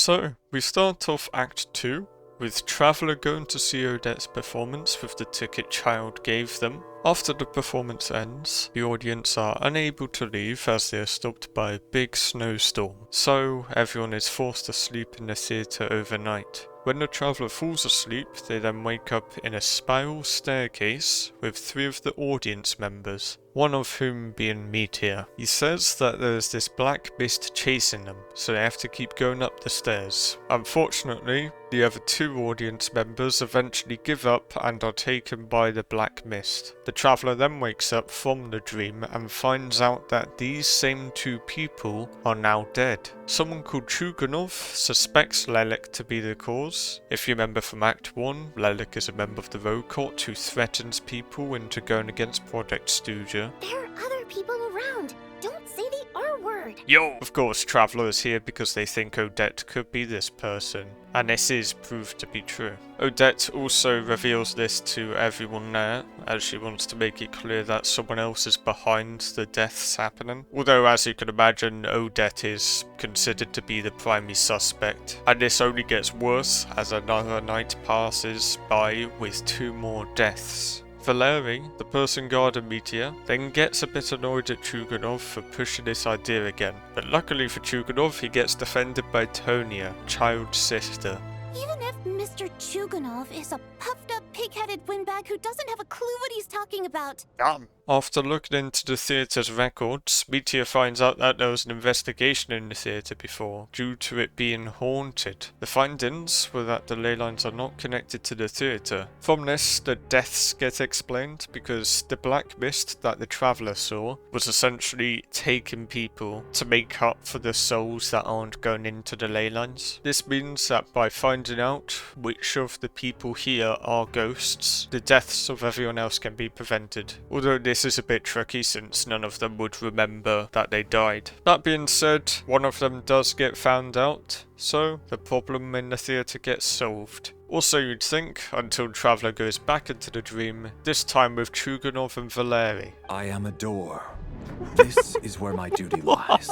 So, we start off Act 2 with Traveller going to see Odette's performance with the ticket Child gave them. After the performance ends, the audience are unable to leave as they are stopped by a big snowstorm, so everyone is forced to sleep in the theatre overnight. When the traveller falls asleep, they then wake up in a spiral staircase with 3 of the audience members, one of whom being Meteor. He says that there's this black mist chasing them, so they have to keep going up the stairs. Unfortunately, the other 2 audience members eventually give up and are taken by the black mist. The traveller then wakes up from the dream and finds out that these same 2 people are now dead. Someone called Chuganov suspects Lelik to be the cause. If you remember from Act 1, Lelik is a member of the Rogue Court who threatens people into going against Project Stooja. There are other people around. Don't say the R word. Yo! Of course, Traveller is here because they think Odette could be this person, and this is proved to be true. Odette also reveals this to everyone there, as she wants to make it clear that someone else is behind the deaths happening. Although, as you can imagine, Odette is considered to be the primary suspect, and this only gets worse as another night passes by with 2 more deaths. Valeri, the person guarding Meteor, then gets a bit annoyed at Chuganov for pushing this idea again, but luckily for Chuganov, he gets defended by Tonia, Child's sister. Even if Mr. Chuganov is a puffed-up, pig-headed windbag who doesn't have a clue what he's talking about. After looking into the theatre's records, Meteor finds out that there was an investigation in the theatre before, due to it being haunted. The findings were that the ley lines are not connected to the theatre. From this, the deaths get explained, because the black mist that the traveller saw was essentially taking people to make up for the souls that aren't going into the ley lines. This means that by finding out which of the people here are ghosts, the deaths of everyone else can be prevented. Although this is a bit tricky since none of them would remember that they died. That being said, one of them does get found out, so the problem in the theatre gets solved. Also, you'd think, until Traveller goes back into the dream, this time with Chuganov and Valeri. I am a door. This is where my duty lies.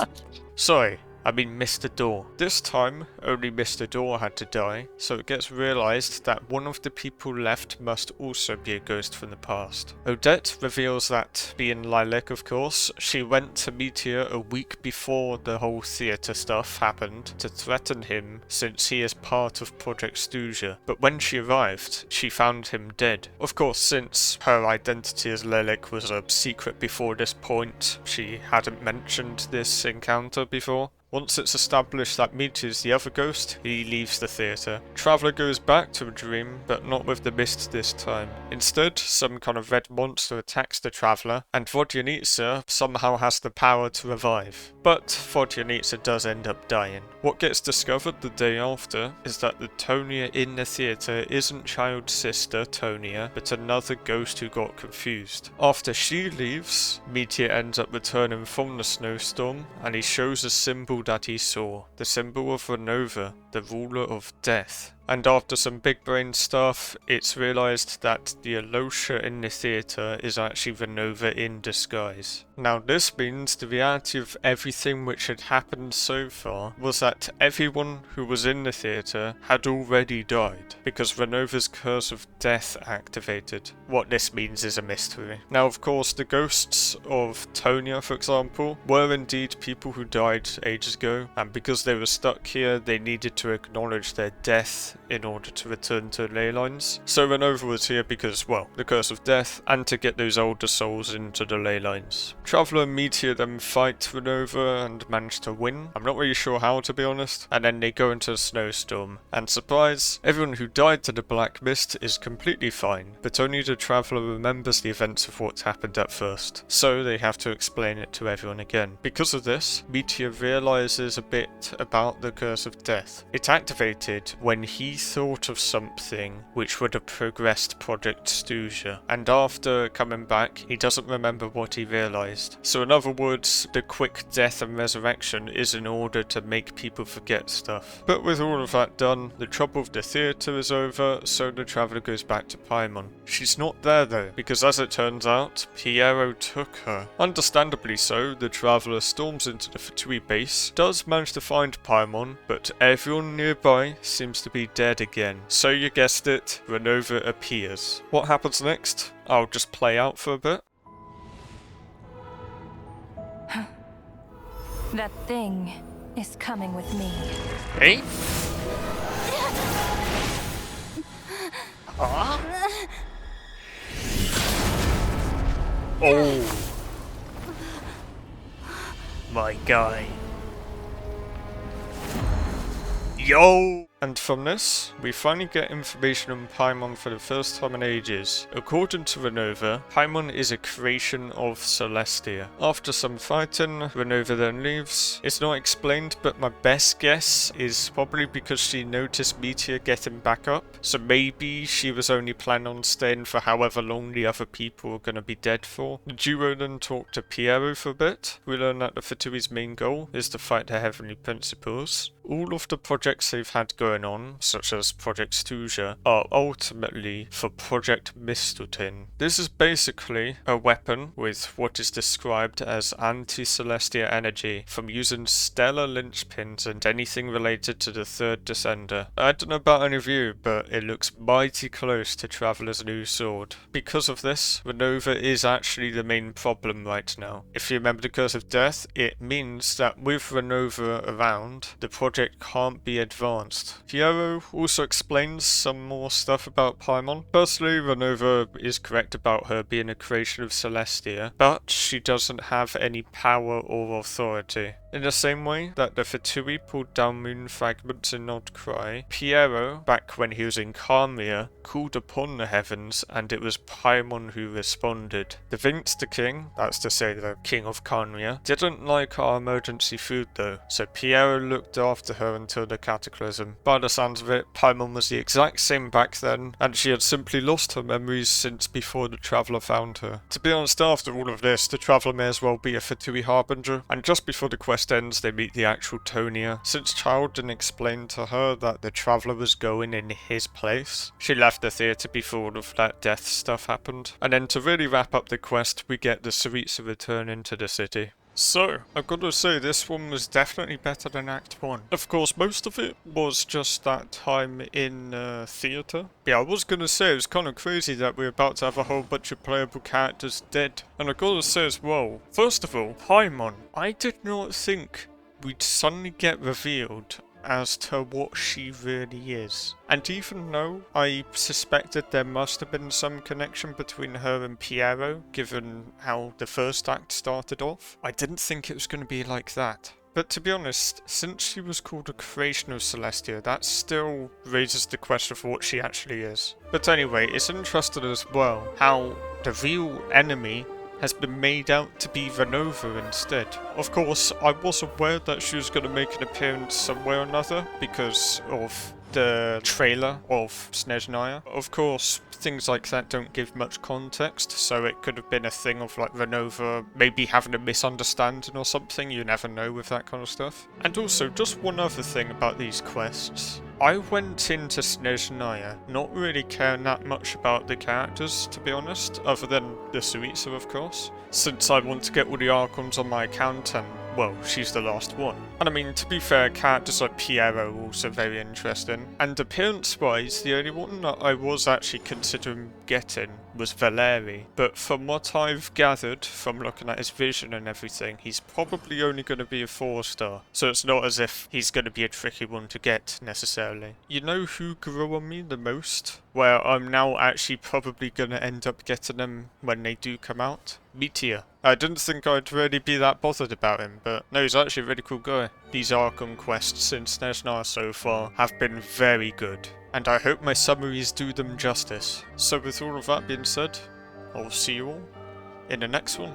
Sorry, I mean Mr. Door. This time, only Mr. Door had to die, so it gets realised that one of the people left must also be a ghost from the past. Odette reveals that, being Lilac of course, she went to Meteor a week before the whole theatre stuff happened to threaten him since he is part of Project Stooja, but when she arrived, she found him dead. Of course, since her identity as Lilac was a secret before this point, she hadn't mentioned this encounter before. Once it's established that Meteor's the other ghost, he leaves the theatre. Traveller goes back to a dream, but not with the mist this time. Instead, some kind of red monster attacks the Traveller, and Vodyanitsa somehow has the power to revive. But Vodyanitsa does end up dying. What gets discovered the day after is that the Tonia in the theatre isn't Child's sister, Tonia, but another ghost who got confused. After she leaves, Meteor ends up returning from the snowstorm, and he shows a symbol that he saw, the symbol of Renova, the ruler of death. And after some big brain stuff, it's realised that the Alosha in the theatre is actually Renova in disguise. Now this means the reality of everything which had happened so far was that everyone who was in the theatre had already died, because Renova's curse of death activated. What this means is a mystery. Now of course the ghosts of Tonia, for example, were indeed people who died ages ago, and because they were stuck here they needed to acknowledge their death in order to return to ley lines. So Renova was here because, well, the curse of death, and to get those older souls into the ley lines. Traveller and Meteor then fight Renova and manage to win. I'm not really sure how, to be honest. And then they go into a snowstorm. And surprise, everyone who died to the black mist is completely fine, but only the Traveller remembers the events of what happened at first. So they have to explain it to everyone again. Because of this, Meteor realises a bit about the curse of death. It activated when he he thought of something which would have progressed Project Snezhnaya, and after coming back, he doesn't remember what he realized. So in other words, the quick death and resurrection is in order to make people forget stuff. But with all of that done, the trouble of the theatre is over, so the traveller goes back to Paimon. She's not there though, because as it turns out, Piero took her. Understandably so, the traveller storms into the Fatui base, does manage to find Paimon, but everyone nearby seems to be dead again. So you guessed it, Renova appears. What happens next? I'll just play out for a bit. That thing is coming with me. Hey? Huh? Oh. My guy. Yo! And from this, we finally get information on Paimon for the first time in ages. According to Renova, Paimon is a creation of Celestia. After some fighting, Renova then leaves. It's not explained, but my best guess is probably because she noticed Meteor getting back up. So maybe she was only planning on staying for however long the other people were going to be dead for. The duo then talked to Piero for a bit. We learn that the Fatui's main goal is to fight the Heavenly Principles. All of the projects they've had going on, such as Project Snezhnaya, are ultimately for Project Mistletoe. This is basically a weapon with what is described as anti-celestial energy from using stellar linchpins and anything related to the third descender. I don't know about any of you, but it looks mighty close to Traveller's new sword. Because of this, Renova is actually the main problem right now. If you remember the Curse of Death, it means that with Renova around, the project can't be advanced. Piero also explains some more stuff about Paimon. Firstly, Renova is correct about her being a creation of Celestia, but she doesn't have any power or authority. In the same way that the Fatui pulled down moon fragments in Nodcry, Piero, back when he was in Carmia, called upon the heavens, and it was Paimon who responded. The Vinx the King, that's to say the King of Carmia, didn't like our emergency food though, so Piero looked after her until the Cataclysm. By the sounds of it, Paimon was the exact same back then, and she had simply lost her memories since before the Traveller found her. To be honest, after all of this, the Traveller may as well be a Fatui Harbinger, and just before the quest ends, they meet the actual Tonia. Since Child didn't explain to her that the Traveller was going in his place, she left the theatre before all of that death stuff happened. And then to really wrap up the quest, we get the Tsaritsa return into the city. So, I've got to say this one was definitely better than Act 1. Of course, most of it was just that time in theatre. Yeah, I was going to say it was kind of crazy that we're about to have a whole bunch of playable characters dead. And I've got to say as well, first of all, Paimon, I did not think we'd suddenly get revealed as to what she really is. And even though I suspected there must have been some connection between her and Piero, given how the first act started off, I didn't think it was going to be like that. But to be honest, since she was called a creation of Celestia, that still raises the question of what she actually is. But anyway, it's interesting as well how the real enemy has been made out to be Renova instead. Of course, I was aware that she was going to make an appearance somewhere or another because of the trailer of Snezhnaya. Of course, things like that don't give much context, so it could have been a thing of like Renova maybe having a misunderstanding or something. You never know with that kind of stuff. And also, just one other thing about these quests. I went into Snezhnaya not really caring that much about the characters, to be honest, other than the Tsaritsa, of course, since I want to get all the Archons on my account and, well, she's the last one. And I mean, to be fair, characters like Piero are also very interesting. And appearance-wise, the only one that I was actually considering getting was Valeri. But from what I've gathered from looking at his vision and everything, he's probably only going to be a 4-star. So it's not as if he's going to be a tricky one to get, necessarily. You know who grew on me the most? Where I'm now actually probably going to end up getting them when they do come out? Meteor. I didn't think I'd really be that bothered about him, but no, he's actually a really cool guy. These Archon quests in Snezhnaya so far have been very good, and I hope my summaries do them justice. So with all of that being said, I'll see you all in the next one.